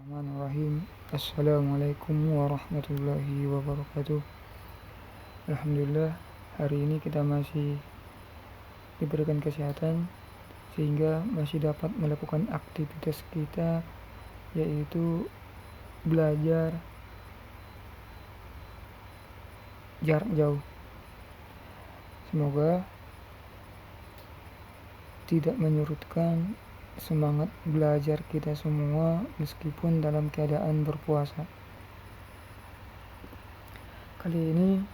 Bismillahirrahmanirrahim. Assalamualaikum warahmatullahi wabarakatuh. Alhamdulillah, hari ini kita masih diberikan kesehatan sehingga masih dapat melakukan aktivitas kita, yaitu belajar jarak jauh. Semoga tidak menyurutkan semangat belajar kita semua meskipun dalam keadaan berpuasa. Kali ini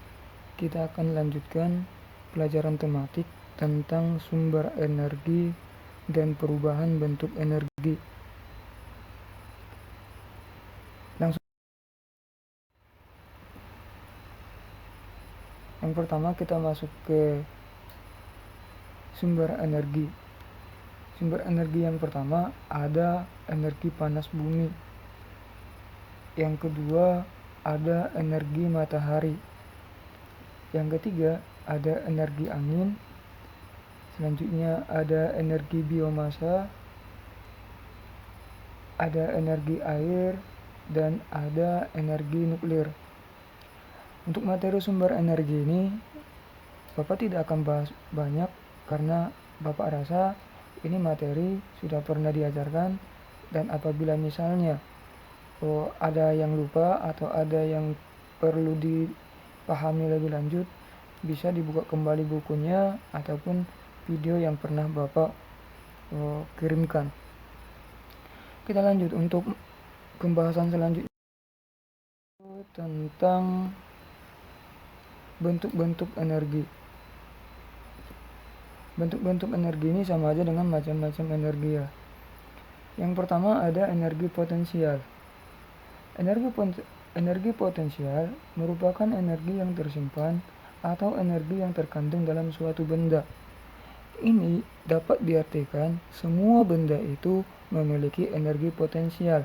kita akan lanjutkan pelajaran tematik tentang sumber energi dan perubahan bentuk energi. Langsung, yang pertama kita masuk ke sumber energi. Sumber energi yang pertama ada energi panas bumi. Yang kedua ada energi matahari. Yang ketiga ada energi angin. Selanjutnya ada energi biomasa, ada energi air, dan ada energi nuklir. Untuk materi sumber energi ini Bapak tidak akan bahas banyak karena Bapak rasa ini materi sudah pernah diajarkan, dan apabila misalnya ada yang lupa atau ada yang perlu dipahami lebih lanjut, bisa dibuka kembali bukunya ataupun video yang pernah Bapak kirimkan. Kita lanjut untuk pembahasan selanjutnya tentang bentuk-bentuk energi. Bentuk-bentuk energi ini sama aja dengan macam-macam energi ya. Yang pertama ada energi potensial. Energi potensial merupakan energi yang tersimpan atau energi yang terkandung dalam suatu benda. Ini dapat diartikan semua benda itu memiliki energi potensial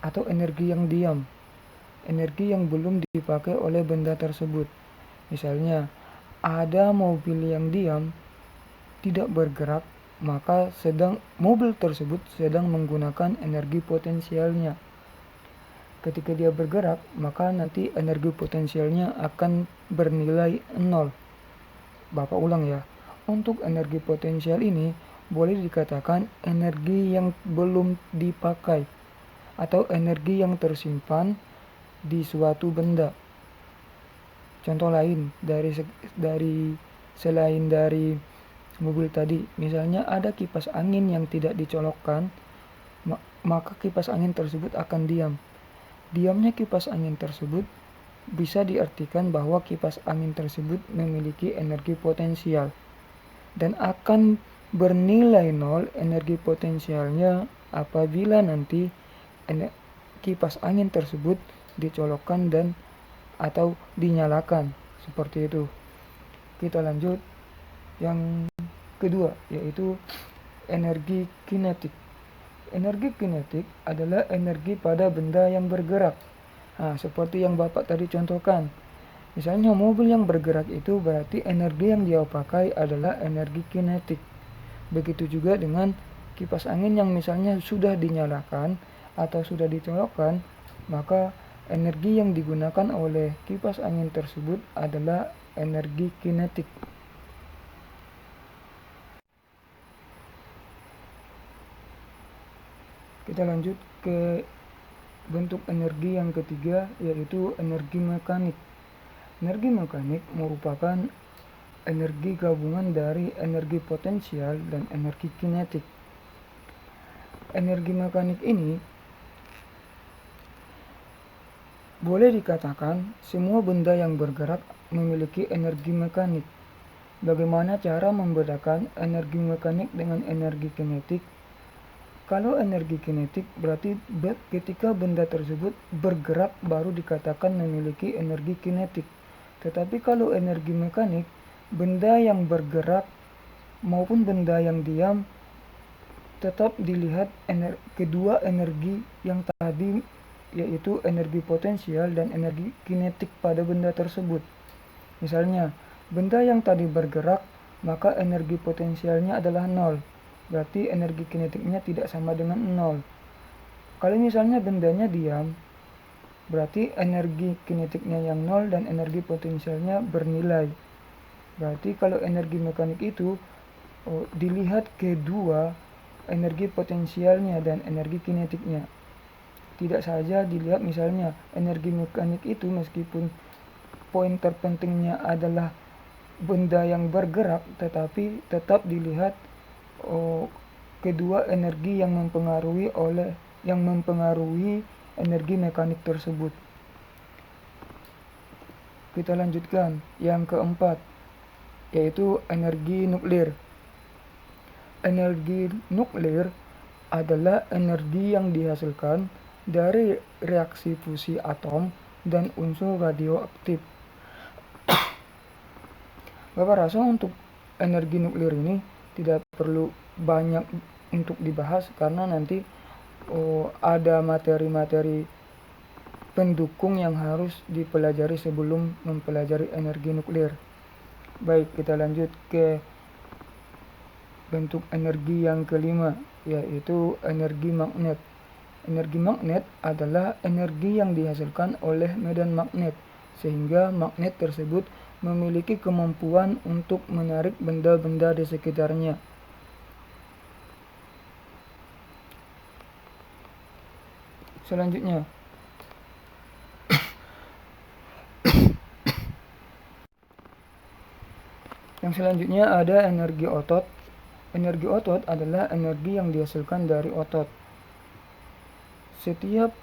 atau energi yang diam, energi yang belum dipakai oleh benda tersebut. Misalnya, ada mobil yang diam, tidak bergerak, maka mobil tersebut sedang menggunakan energi potensialnya. Ketika dia bergerak, maka nanti energi potensialnya akan bernilai 0. Bapak ulang ya. Untuk energi potensial ini boleh dikatakan energi yang belum dipakai atau energi yang tersimpan di suatu benda. Contoh lain selain dari mobil tadi, misalnya ada kipas angin yang tidak dicolokkan, maka kipas angin tersebut akan diam. Diamnya kipas angin tersebut bisa diartikan bahwa kipas angin tersebut memiliki energi potensial dan akan bernilai 0 energi potensialnya apabila nanti kipas angin tersebut dicolokkan dan atau dinyalakan, seperti itu. Kita lanjut yang kedua, yaitu energi kinetik. Energi kinetik adalah energi pada benda yang bergerak. Seperti yang Bapak tadi contohkan. Misalnya mobil yang bergerak itu berarti energi yang dia pakai adalah energi kinetik. Begitu juga dengan kipas angin yang misalnya sudah dinyalakan atau sudah dicolokkan, maka energi yang digunakan oleh kipas angin tersebut adalah energi kinetik. Kita lanjut ke bentuk energi yang ketiga, yaitu energi mekanik. Energi mekanik merupakan energi gabungan dari energi potensial dan energi kinetik. Energi mekanik ini boleh dikatakan semua benda yang bergerak memiliki energi mekanik. Bagaimana cara membedakan energi mekanik dengan energi kinetik? Kalau energi kinetik berarti ketika benda tersebut bergerak baru dikatakan memiliki energi kinetik. Tetapi kalau energi mekanik, benda yang bergerak maupun benda yang diam tetap dilihat kedua energi yang tadi, yaitu energi potensial dan energi kinetik pada benda tersebut. Misalnya, benda yang tadi bergerak, maka energi potensialnya adalah 0. Berarti energi kinetiknya tidak sama dengan 0. Kalau misalnya bendanya diam, berarti energi kinetiknya yang nol dan energi potensialnya bernilai. Berarti kalau energi mekanik itu dilihat kedua energi potensialnya dan energi kinetiknya. Tidak saja dilihat misalnya energi mekanik itu meskipun poin terpentingnya adalah benda yang bergerak, tetapi tetap dilihat kedua energi yang mempengaruhi energi mekanik tersebut. Kita lanjutkan yang keempat, yaitu energi nuklir. Energi nuklir adalah energi yang dihasilkan dari reaksi fusi atom dan unsur radioaktif. Bapak rasa untuk energi nuklir ini tidak perlu banyak untuk dibahas karena nanti ada materi-materi pendukung yang harus dipelajari sebelum mempelajari energi nuklir. Baik, kita lanjut ke bentuk energi yang kelima, yaitu energi magnet. Energi magnet adalah energi yang dihasilkan oleh medan magnet, sehingga magnet tersebut memiliki kemampuan untuk menarik benda-benda di sekitarnya. Selanjutnya, ada energi otot. Energi otot adalah energi yang dihasilkan dari otot. Setiap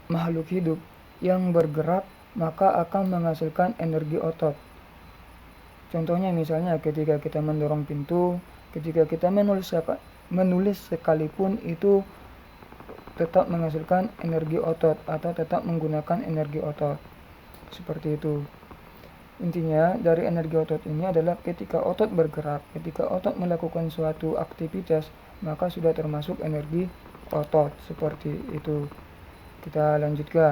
makhluk hidup yang bergerak maka akan menghasilkan energi otot. Contohnya misalnya ketika kita mendorong pintu, ketika kita menulis sekalipun itu tetap menghasilkan energi otot atau tetap menggunakan energi otot. Seperti itu. Intinya dari energi otot ini adalah ketika otot bergerak, ketika otot melakukan suatu aktivitas, maka sudah termasuk energi otot. Seperti itu. Kita lanjutkan.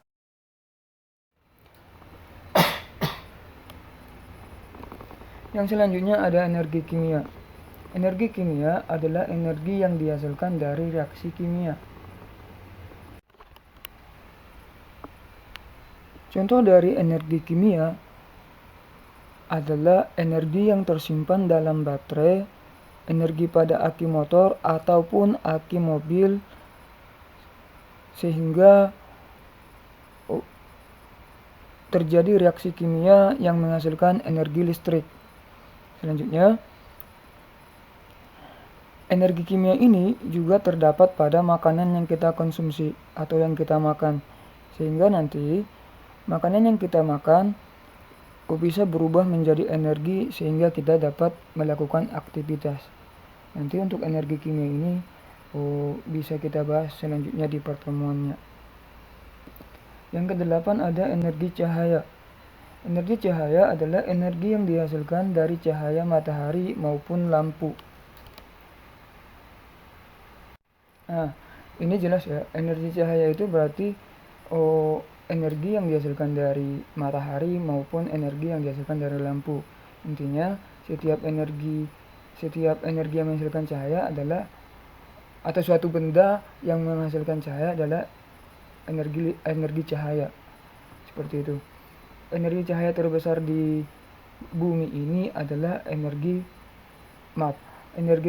Yang selanjutnya ada energi kimia. Energi kimia adalah energi yang dihasilkan dari reaksi kimia. Contoh dari energi kimia adalah energi yang tersimpan dalam baterai, energi pada aki motor ataupun aki mobil, sehingga terjadi reaksi kimia yang menghasilkan energi listrik. Selanjutnya, energi kimia ini juga terdapat pada makanan yang kita konsumsi atau yang kita makan, sehingga nanti makanan yang kita makan bisa berubah menjadi energi sehingga kita dapat melakukan aktivitas. Nanti untuk energi kimia ini bisa kita bahas selanjutnya di pertemuannya. Yang kedelapan ada energi cahaya. Energi cahaya adalah energi yang dihasilkan dari cahaya matahari maupun lampu. Nah, ini jelas ya, energi cahaya itu berarti energi yang dihasilkan dari matahari maupun energi yang dihasilkan dari lampu. Intinya setiap energi yang menghasilkan cahaya adalah, atau suatu benda yang menghasilkan cahaya adalah energi cahaya. Seperti itu. Energi cahaya terbesar di bumi ini adalah energi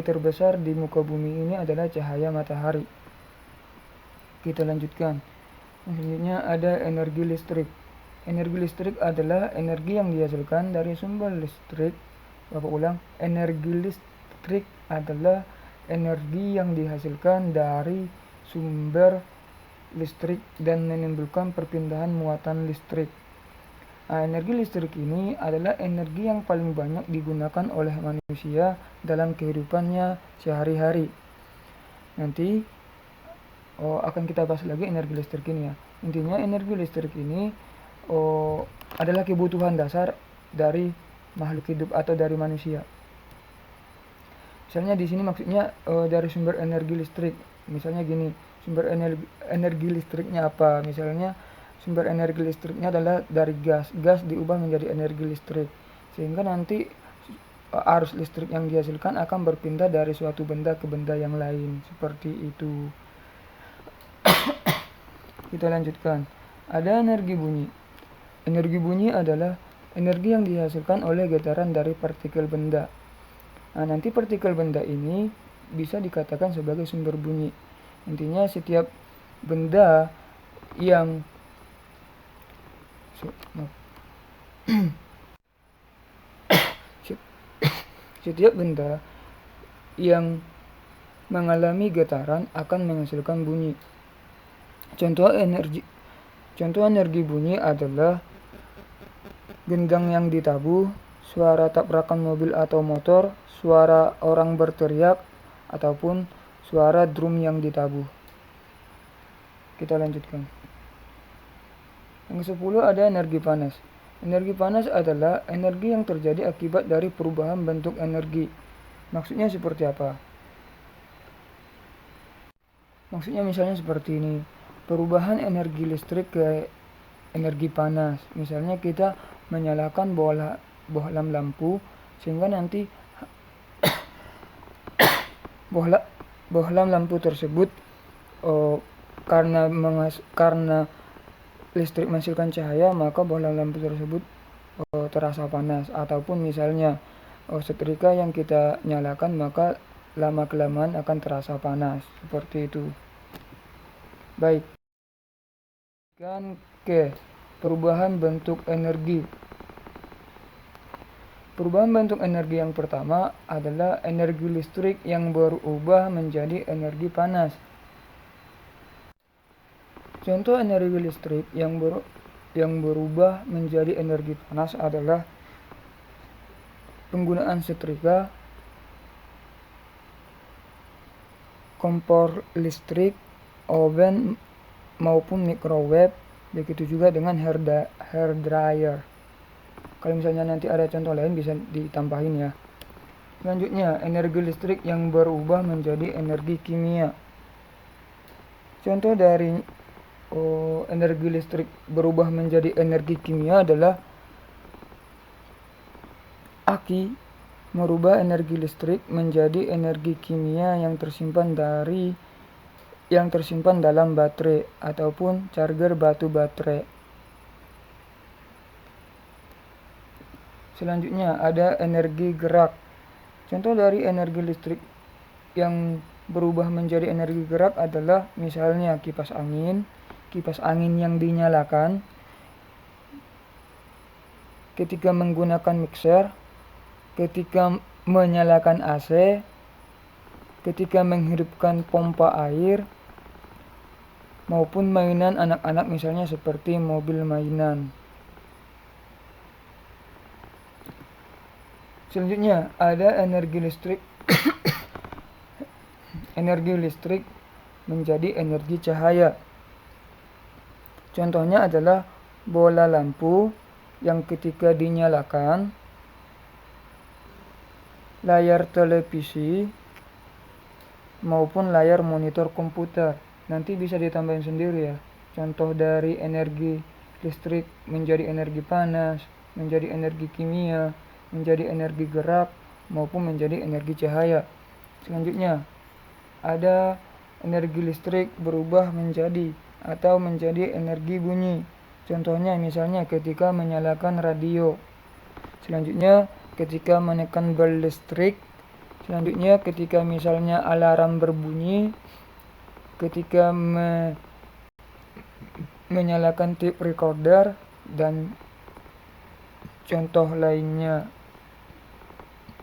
terbesar di muka bumi ini adalah cahaya matahari. Kita lanjutkan. Selanjutnya ada energi listrik. Energi listrik adalah energi yang dihasilkan dari sumber listrik. Bapak ulang, energi listrik adalah energi yang dihasilkan dari sumber listrik dan menimbulkan perpindahan muatan listrik. Nah, energi listrik ini adalah energi yang paling banyak digunakan oleh manusia dalam kehidupannya sehari-hari. Nanti akan kita bahas lagi energi listrik ini ya. Intinya energi listrik ini adalah kebutuhan dasar dari makhluk hidup atau dari manusia. Misalnya di sini maksudnya dari sumber energi listrik. Misalnya gini, sumber energi listriknya apa? Misalnya sumber energi listriknya adalah dari gas. Gas diubah menjadi energi listrik. Sehingga nanti arus listrik yang dihasilkan akan berpindah dari suatu benda ke benda yang lain. Seperti itu. Kita lanjutkan. Ada energi bunyi. Energi bunyi adalah energi yang dihasilkan oleh getaran dari partikel benda. Nah, nanti partikel benda ini bisa dikatakan sebagai sumber bunyi. Intinya setiap benda yang setiap benda yang mengalami getaran akan menghasilkan bunyi. Contoh energi bunyi adalah gendang yang ditabuh, suara tabrakan mobil atau motor, suara orang berteriak, ataupun suara drum yang ditabuh. Kita lanjutkan. Yang ke-10 ada energi panas. Energi panas adalah energi yang terjadi akibat dari perubahan bentuk energi. Maksudnya seperti apa? Maksudnya misalnya seperti ini. Perubahan energi listrik ke energi panas. Misalnya kita menyalakan bohlam lampu sehingga nanti bohlam lampu tersebut karena listrik menghasilkan cahaya, maka bohlam lampu tersebut terasa panas. Ataupun misalnya setrika yang kita nyalakan, maka lama-kelamaan akan terasa panas. Seperti itu. Baik. Ke perubahan bentuk energi. Perubahan bentuk energi yang pertama adalah energi listrik yang berubah menjadi energi panas. Contoh energi listrik yang berubah menjadi energi panas adalah penggunaan setrika, kompor listrik, oven maupun microwave, begitu juga dengan hair dryer. Kalau misalnya nanti ada contoh lain bisa ditambahin ya. Selanjutnya, energi listrik yang berubah menjadi energi kimia. Contoh dari energi listrik berubah menjadi energi kimia adalah aki merubah energi listrik menjadi energi kimia yang tersimpan dalam baterai ataupun charger batu baterai. Selanjutnya ada energi gerak. Contoh dari energi listrik yang berubah menjadi energi gerak adalah misalnya kipas angin yang dinyalakan ketika menggunakan mixer, ketika menyalakan AC, ketika menghidupkan pompa air, maupun mainan anak-anak misalnya seperti mobil mainan. Selanjutnya ada energi listrik energi listrik menjadi energi cahaya. Contohnya adalah bola lampu yang ketika dinyalakan, layar televisi maupun layar monitor komputer. Nanti bisa ditambahin sendiri ya. Contoh dari energi listrik menjadi energi panas, menjadi energi kimia, menjadi energi gerak, maupun menjadi energi cahaya. Selanjutnya, ada energi listrik berubah menjadi energi bunyi. Contohnya misalnya ketika menyalakan radio. Selanjutnya, ketika menekan bel listrik. Selanjutnya, ketika misalnya alarm berbunyi. Ketika menyalakan tape recorder dan contoh lainnya.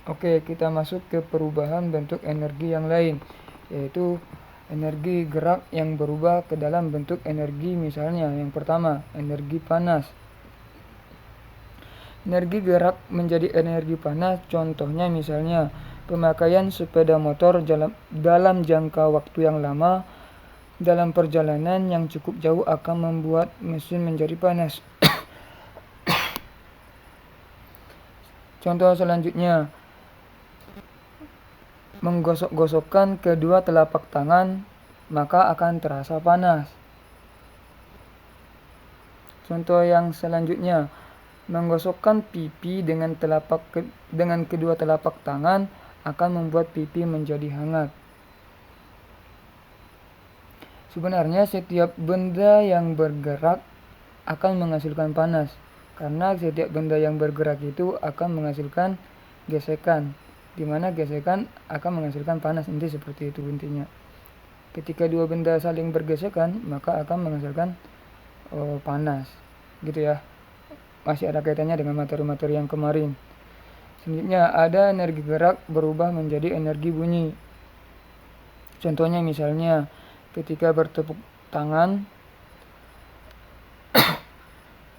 Oke, kita masuk ke perubahan bentuk energi yang lain, yaitu energi gerak yang berubah ke dalam bentuk energi. Misalnya yang pertama, energi panas. Energi gerak menjadi energi panas, contohnya misalnya pemakaian sepeda motor dalam jangka waktu yang lama dalam perjalanan yang cukup jauh akan membuat mesin menjadi panas. Contoh selanjutnya, menggosok-gosokkan kedua telapak tangan maka akan terasa panas. Contoh yang selanjutnya, menggosokkan pipi dengan kedua telapak tangan akan membuat pipi menjadi hangat. Sebenarnya setiap benda yang bergerak akan menghasilkan panas, karena setiap benda yang bergerak itu akan menghasilkan gesekan, di mana gesekan akan menghasilkan panas. Inti seperti itu intinya. Ketika dua benda saling bergesekan, maka akan menghasilkan panas, gitu ya. Masih ada kaitannya dengan materi-materi yang kemarin. Selanjutnya, ada energi gerak berubah menjadi energi bunyi. Contohnya misalnya ketika bertepuk tangan,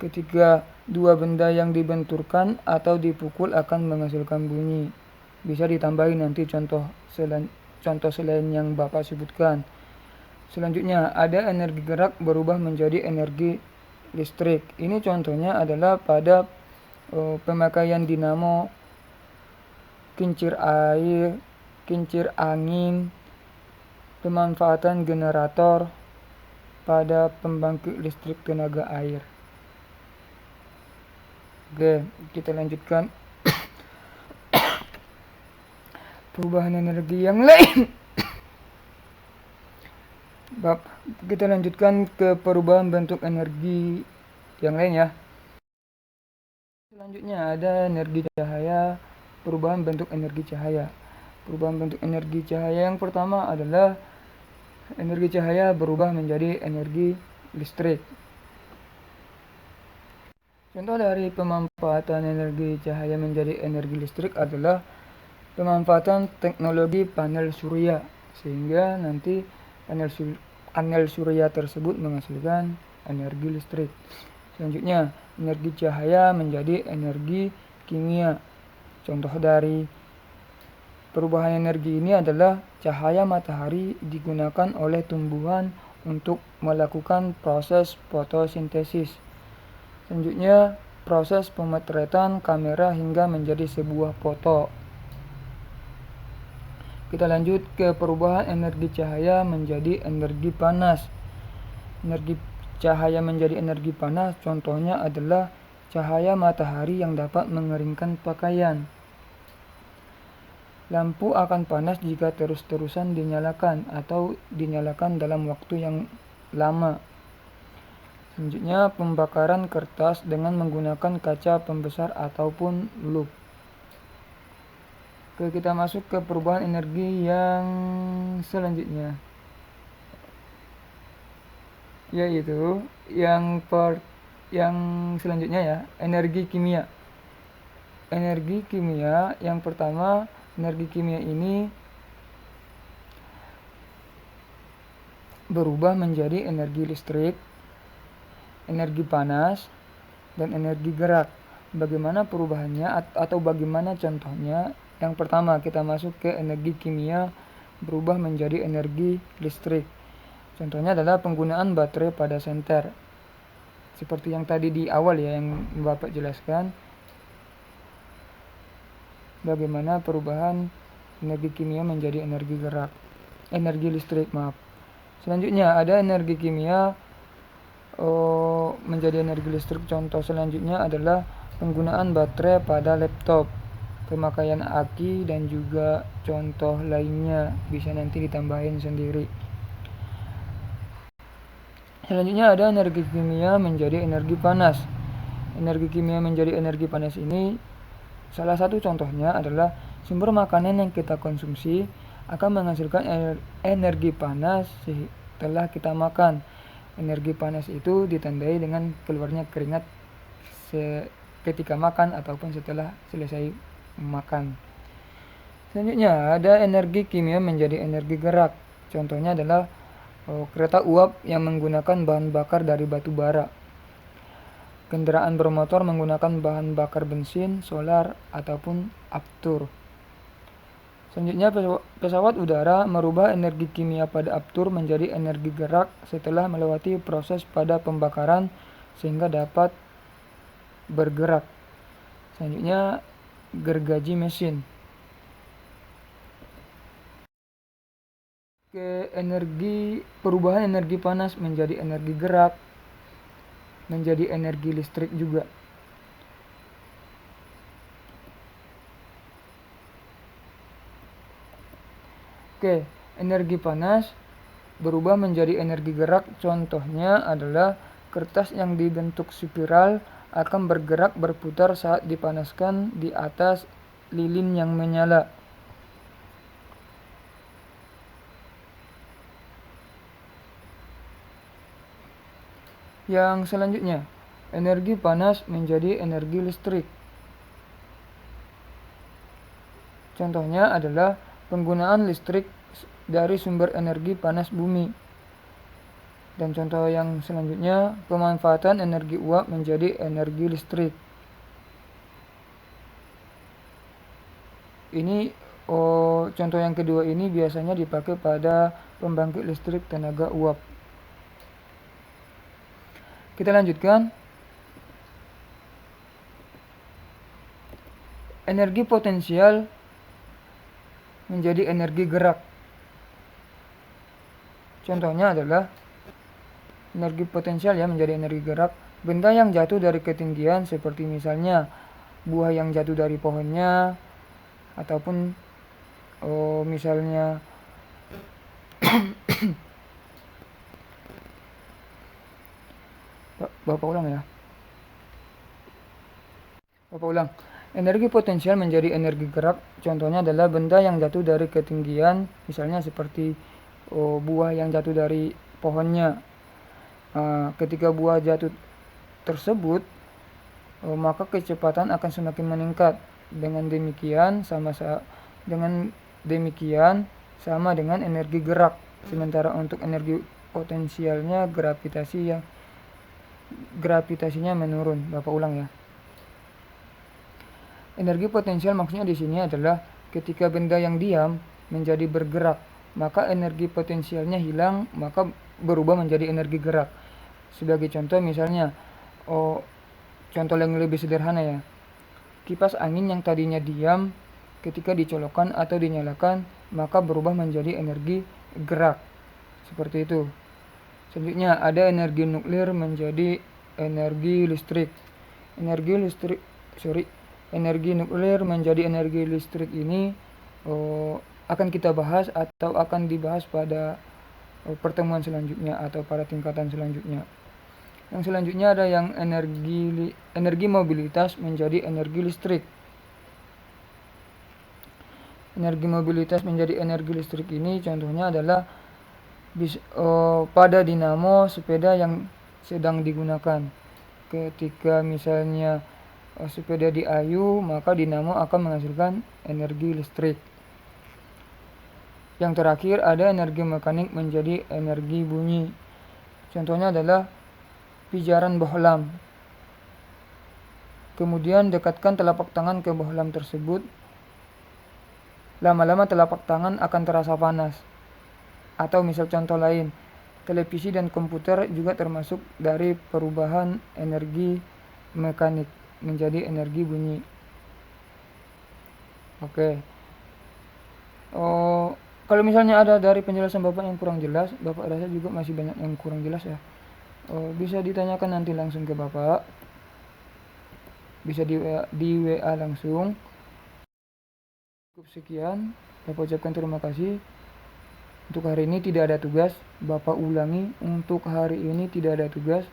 ketika dua benda yang dibenturkan atau dipukul akan menghasilkan bunyi. Bisa ditambahin nanti contoh selain yang Bapak sebutkan. Selanjutnya, ada energi gerak berubah menjadi energi listrik. Ini contohnya adalah pada pemakaian dinamo, kincir air, kincir angin, pemanfaatan generator pada pembangkit listrik tenaga air. Oke, kita lanjutkan perubahan energi yang lain. Kita lanjutkan ke perubahan bentuk energi yang lain ya. Selanjutnya ada energi cahaya, perubahan bentuk energi cahaya. Perubahan bentuk energi cahaya yang pertama adalah energi cahaya berubah menjadi energi listrik. Contoh dari pemanfaatan energi cahaya menjadi energi listrik adalah pemanfaatan teknologi panel surya, sehingga nanti panel surya tersebut menghasilkan energi listrik. Selanjutnya, energi cahaya menjadi energi kimia. Contoh dari perubahan energi ini adalah cahaya matahari digunakan oleh tumbuhan untuk melakukan proses fotosintesis. Selanjutnya, proses pemotretan kamera hingga menjadi sebuah foto. Kita lanjut ke perubahan energi cahaya menjadi energi panas. Energi cahaya menjadi energi panas contohnya adalah cahaya matahari yang dapat mengeringkan pakaian. Lampu akan panas jika terus-terusan dinyalakan atau dinyalakan dalam waktu yang lama. Selanjutnya, pembakaran kertas dengan menggunakan kaca pembesar ataupun loop. Oke, kita masuk ke perubahan energi yang selanjutnya, yaitu yang selanjutnya ya, energi kimia. Energi kimia yang pertama, energi kimia ini berubah menjadi energi listrik, energi panas, dan energi gerak. Bagaimana perubahannya atau bagaimana contohnya? Yang pertama, kita masuk ke energi kimia berubah menjadi energi listrik. Contohnya adalah penggunaan baterai pada senter. Seperti yang tadi di awal ya, yang Bapak jelaskan. Bagaimana perubahan energi kimia menjadi energi listrik. Selanjutnya, ada energi kimia menjadi energi listrik. Contoh selanjutnya adalah penggunaan baterai pada laptop, pemakaian aki, dan juga contoh lainnya bisa nanti ditambahin sendiri. Selanjutnya ada energi kimia menjadi energi panas. Energi kimia menjadi energi panas ini salah satu contohnya adalah sumber makanan yang kita konsumsi akan menghasilkan energi panas setelah kita makan. Energi panas itu ditandai dengan keluarnya keringat ketika makan ataupun setelah selesai makan. Selanjutnya ada energi kimia menjadi energi gerak. Contohnya adalah kereta uap yang menggunakan bahan bakar dari batu bara. Kendaraan bermotor menggunakan bahan bakar bensin, solar, ataupun aftur. Selanjutnya, pesawat udara merubah energi kimia pada aftur menjadi energi gerak setelah melewati proses pada pembakaran sehingga dapat bergerak. Selanjutnya, gergaji mesin. Ke perubahan energi panas menjadi energi gerak, menjadi energi listrik juga. Oke, energi panas berubah menjadi energi gerak. Contohnya adalah kertas yang dibentuk spiral akan bergerak berputar saat dipanaskan di atas lilin yang menyala. Yang selanjutnya, energi panas menjadi energi listrik. Contohnya adalah penggunaan listrik dari sumber energi panas bumi. Dan contoh yang selanjutnya, pemanfaatan energi uap menjadi energi listrik. Ini contoh yang kedua ini biasanya dipakai pada pembangkit listrik tenaga uap. Kita lanjutkan. Energi potensial menjadi energi gerak. Contohnya adalah energi potensial menjadi energi gerak. Benda yang jatuh dari ketinggian seperti misalnya buah yang jatuh dari pohonnya, ataupun misalnya Bapak ulang ya. Bapak ulang. Energi potensial menjadi energi gerak. Contohnya adalah benda yang jatuh dari ketinggian, misalnya seperti buah yang jatuh dari pohonnya. Ketika buah jatuh tersebut, maka kecepatan akan semakin meningkat. Dengan demikian sama dengan energi gerak. Sementara untuk energi potensialnya gravitasinya menurun. Bapak ulang ya. Energi potensial maksudnya di sini adalah ketika benda yang diam menjadi bergerak, maka energi potensialnya hilang, maka berubah menjadi energi gerak. Sebagai contoh misalnya, contoh yang lebih sederhana ya, kipas angin yang tadinya diam ketika dicolokkan atau dinyalakan, maka berubah menjadi energi gerak. Seperti itu. Selanjutnya ada energi nuklir menjadi energi listrik. Energi nuklir menjadi energi listrik ini akan kita bahas atau akan dibahas pada pertemuan selanjutnya atau pada tingkatan selanjutnya. Yang selanjutnya ada yang energi mobilitas menjadi energi listrik. Energi mobilitas menjadi energi listrik ini contohnya adalah pada dinamo sepeda yang sedang digunakan. Ketika misalnya sepeda diayuh, maka dinamo akan menghasilkan energi listrik. Yang terakhir ada energi mekanik menjadi energi bunyi. Contohnya adalah pijaran bohlam. Kemudian dekatkan telapak tangan ke bohlam tersebut. Lama-lama telapak tangan akan terasa panas. Atau misal contoh lain, televisi dan komputer juga termasuk dari perubahan energi mekanik menjadi energi bunyi. Oke. Kalau misalnya ada dari penjelasan Bapak yang kurang jelas, Bapak rasa juga masih banyak yang kurang jelas ya. Bisa ditanyakan nanti langsung ke Bapak. Bisa di WA langsung. Cukup sekian. Bapak ucapkan terima kasih. Untuk hari ini tidak ada tugas. Bapak ulangi, untuk hari ini tidak ada tugas.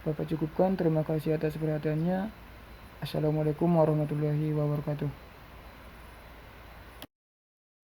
Bapak cukupkan. Terima kasih atas perhatiannya. Assalamualaikum warahmatullahi wabarakatuh.